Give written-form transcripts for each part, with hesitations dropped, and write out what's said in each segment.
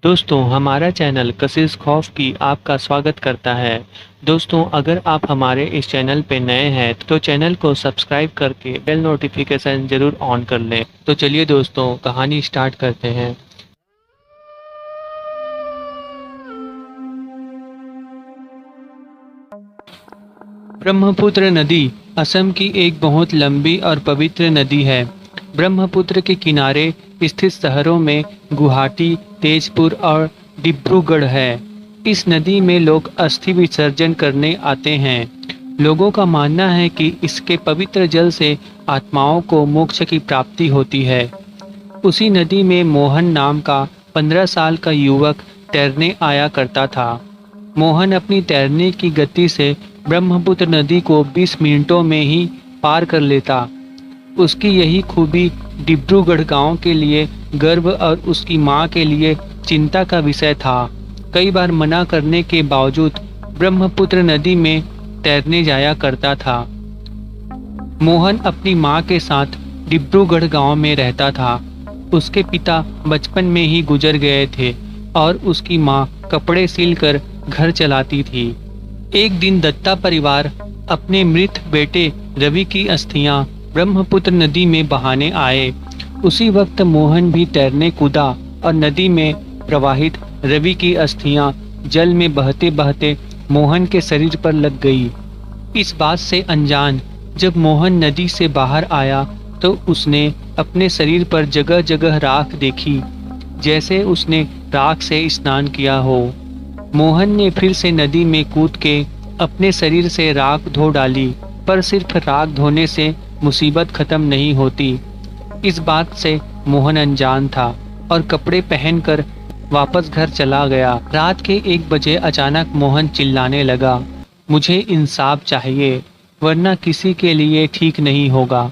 दोस्तों हमारा चैनल कशिश खौफ की आपका स्वागत करता है। दोस्तों अगर आप हमारे इस चैनल पे नए हैं तो चैनल को सब्सक्राइब करके बेल नोटिफिकेशन जरूर ऑन कर लें। तो चलिए दोस्तों कहानी स्टार्ट करते हैं। ब्रह्मपुत्र नदी असम की एक बहुत लंबी और पवित्र नदी है। ब्रह्मपुत्र के किनारे स्थित शहरों में गुवाहाटी, तेजपुर और डिब्रूगढ़ है। इस नदी में लोग अस्थि विसर्जन करने आते हैं। लोगों का मानना है कि इसके पवित्र जल से आत्माओं को मोक्ष की प्राप्ति होती है। उसी नदी में मोहन नाम का 15 साल का युवक तैरने आया करता था। मोहन अपनी तैरने की गति से ब्रह्मपुत्र नदी को 20 मिनटों में ही पार कर लेता। उसकी यही खूबी डिब्रूगढ़ गांव के लिए गर्व और उसकी मां के लिए चिंता का विषय था। कई बार मना करने के बावजूद ब्रह्मपुत्र नदी में तैरने जाया करता था। मोहन अपनी मां के साथ डिब्रूगढ़ गांव में रहता था। उसके पिता बचपन में ही गुजर गए थे और उसकी मां कपड़े सिलकर घर चलाती थी। एक दिन दत्ता परिवार अपने मृत बेटे रवि की अस्थियां ब्रह्मपुत्र नदी में बहाने आए। उसी वक्त मोहन भी तैरने कूदा और नदी में प्रवाहित रवि की अस्थियां जल में बहते बहते मोहन के शरीर पर लग गई। इस बात से अनजान जब मोहन नदी से बाहर आया तो उसने अपने शरीर पर जगह जगह राख देखी, जैसे उसने राख से स्नान किया हो। मोहन ने फिर से नदी में कूद के अपने शरीर से राख धो डाली, पर सिर्फ राख धोने से मुसीबत खत्म नहीं होती। इस बात से मोहन अनजान था और कपड़े पहनकर वापस घर चला गया। रात के 1 बजे अचानक मोहन चिल्लाने लगा, मुझे इंसाफ चाहिए वरना किसी के लिए ठीक नहीं होगा।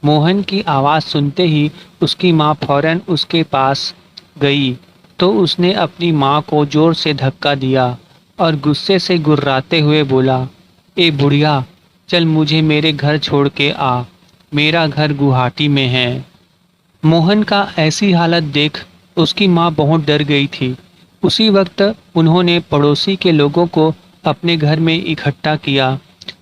मोहन की आवाज़ सुनते ही उसकी माँ फौरन उसके पास गई तो उसने अपनी माँ को जोर से धक्का दिया और गुस्से से गुर्राते हुए बोला, ए बुढ़िया, चल मुझे मेरे घर छोड़ के आ, मेरा घर गुवाहाटी में है। मोहन का ऐसी हालत देख उसकी माँ बहुत डर गई थी। उसी वक्त उन्होंने पड़ोसी के लोगों को अपने घर में इकट्ठा किया।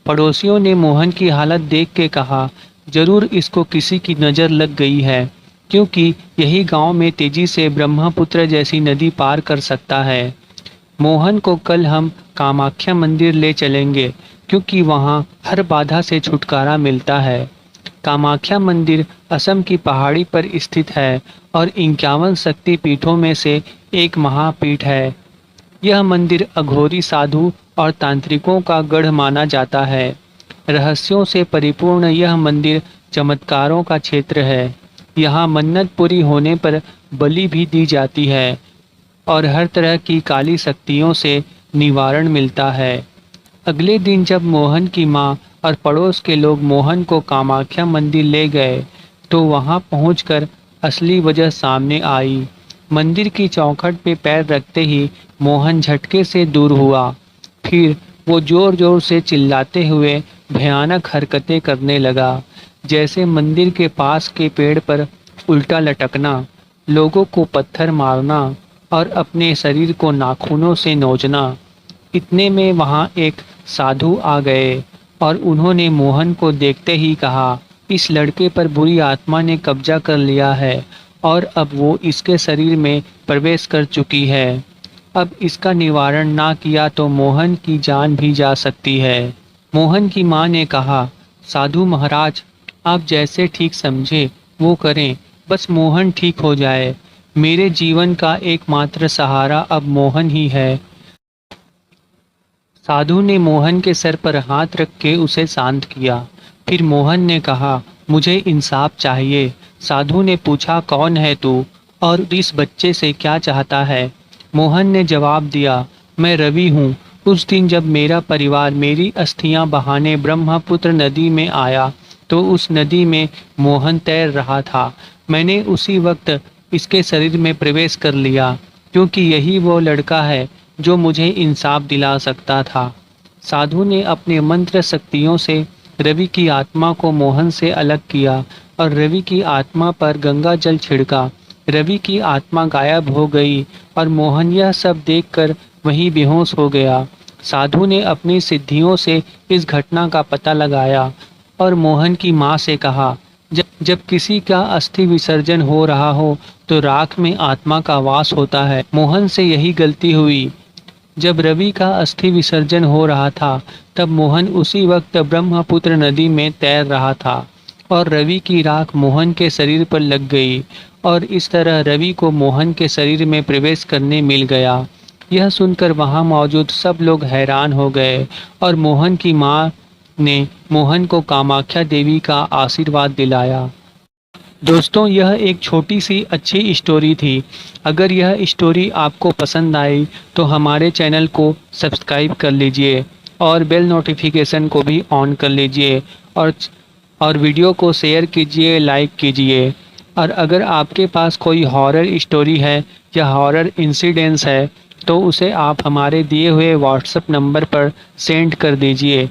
पड़ोसियों ने मोहन की हालत देख के कहा, जरूर इसको किसी की नज़र लग गई है, क्योंकि यही गांव में तेजी से ब्रह्मपुत्र जैसी नदी पार कर सकता है। मोहन को कल हम कामाख्या मंदिर ले चलेंगे, क्योंकि वहां हर बाधा से छुटकारा मिलता है। कामाख्या मंदिर असम की पहाड़ी पर स्थित है और 51 शक्ति पीठों में से एक महापीठ है। यह मंदिर अघोरी साधु और तांत्रिकों का गढ़ माना जाता है। रहस्यों से परिपूर्ण यह मंदिर चमत्कारों का क्षेत्र है। यहाँ मन्नत पूरी होने पर बलि भी दी जाती है और हर तरह की काली शक्तियों से निवारण मिलता है। अगले दिन जब मोहन की माँ और पड़ोस के लोग मोहन को कामाख्या मंदिर ले गए तो वहाँ पहुंचकर असली वजह सामने आई। मंदिर की चौखट पे पैर रखते ही मोहन झटके से दूर हुआ। फिर वो जोर जोर से चिल्लाते हुए भयानक हरकतें करने लगा, जैसे मंदिर के पास के पेड़ पर उल्टा लटकना, लोगों को पत्थर मारना और अपने शरीर को नाखूनों से नोचना। इतने में वहाँ एक साधु आ गए और उन्होंने मोहन को देखते ही कहा, इस लड़के पर बुरी आत्मा ने कब्जा कर लिया है और अब वो इसके शरीर में प्रवेश कर चुकी है। अब इसका निवारण ना किया तो मोहन की जान भी जा सकती है। मोहन की माँ ने कहा, साधु महाराज, आप जैसे ठीक समझे वो करें, बस मोहन ठीक हो जाए। मेरे जीवन का एकमात्र सहारा अब मोहन ही है। साधु ने मोहन के सर पर हाथ रख के उसे शांत किया। फिर मोहन ने कहा, मुझे इंसाफ चाहिए। साधु ने पूछा, कौन है तू और इस बच्चे से क्या चाहता है? मोहन ने जवाब दिया, मैं रवि हूँ। उस दिन जब मेरा परिवार मेरी अस्थियां बहाने ब्रह्मपुत्र नदी में आया तो उस नदी में मोहन तैर रहा था। मैंने उसी वक्त इसके शरीर में प्रवेश कर लिया, क्योंकि यही वो लड़का है जो मुझे इंसाफ दिला सकता था। साधु ने अपने मंत्र शक्तियों से रवि की आत्मा को मोहन से अलग किया और रवि की आत्मा पर गंगा जल छिड़का रवि की आत्मा गायब हो गई और मोहन यह सब देखकर वहीं बेहोश हो गया। साधु ने अपनी सिद्धियों से इस घटना का पता लगाया और मोहन की माँ से कहा, जब किसी का अस्थि विसर्जन हो रहा हो तो राख में आत्मा का वास होता है। मोहन से यही गलती हुई। जब रवि का अस्थि विसर्जन हो रहा था तब मोहन उसी वक्त ब्रह्मपुत्र नदी में तैर रहा था और रवि की राख मोहन के शरीर पर लग गई और इस तरह रवि को मोहन के शरीर में प्रवेश करने मिल गया। यह सुनकर वहां मौजूद सब लोग हैरान हो गए और मोहन की माँ ने मोहन को कामाख्या देवी का आशीर्वाद दिलाया। दोस्तों, यह एक छोटी सी अच्छी स्टोरी थी। अगर यह स्टोरी आपको पसंद आई तो हमारे चैनल को सब्सक्राइब कर लीजिए और बेल नोटिफिकेशन को भी ऑन कर लीजिए और वीडियो को शेयर कीजिए, लाइक कीजिए। और अगर आपके पास कोई हॉरर स्टोरी है या हॉरर इंसिडेंस है तो उसे आप हमारे दिए हुए व्हाट्सएप नंबर पर सेंड कर दीजिए।